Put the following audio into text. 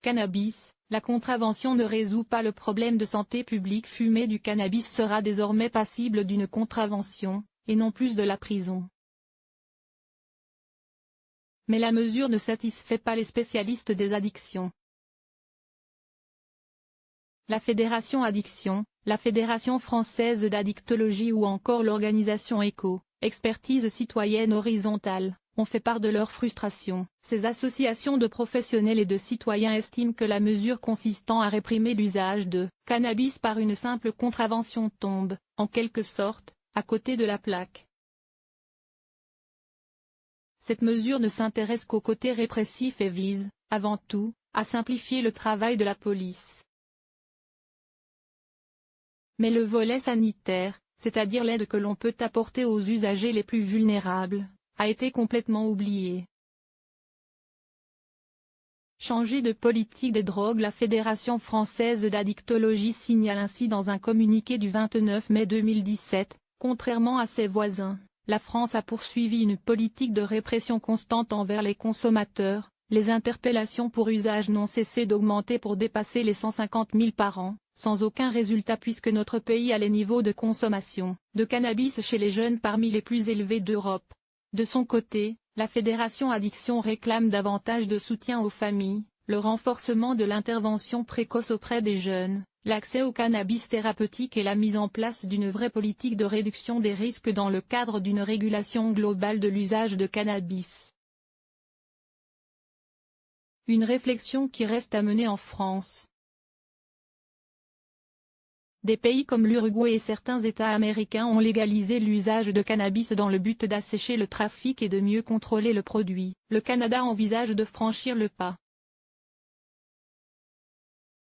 Cannabis, la contravention ne résout pas le problème de santé publique. Fumer du cannabis sera désormais passible d'une contravention, et non plus de la prison. Mais la mesure ne satisfait pas les spécialistes des addictions. La Fédération Addiction, la Fédération française d'addictologie ou encore l'organisation ECHO, Expertise citoyenne horizontale, ont fait part de leur frustration. Ces associations de professionnels et de citoyens estiment que la mesure consistant à réprimer l'usage de cannabis par une simple contravention tombe, en quelque sorte, à côté de la plaque. Cette mesure ne s'intéresse qu'au côté répressif et vise, avant tout, à simplifier le travail de la police. Mais le volet sanitaire, c'est-à-dire l'aide que l'on peut apporter aux usagers les plus vulnérables, a été complètement oublié. Changer de politique des drogues. La Fédération française d'addictologie signale ainsi dans un communiqué du 29 mai 2017, contrairement à ses voisins, la France a poursuivi une politique de répression constante envers les consommateurs. Les interpellations pour usage n'ont cessé d'augmenter pour dépasser les 150 000 par an, sans aucun résultat puisque notre pays a les niveaux de consommation de cannabis chez les jeunes parmi les plus élevés d'Europe. De son côté, la Fédération Addiction réclame davantage de soutien aux familles, le renforcement de l'intervention précoce auprès des jeunes, l'accès au cannabis thérapeutique et la mise en place d'une vraie politique de réduction des risques dans le cadre d'une régulation globale de l'usage de cannabis. Une réflexion qui reste à mener en France. Des pays comme l'Uruguay et certains États américains ont légalisé l'usage de cannabis dans le but d'assécher le trafic et de mieux contrôler le produit. Le Canada envisage de franchir le pas.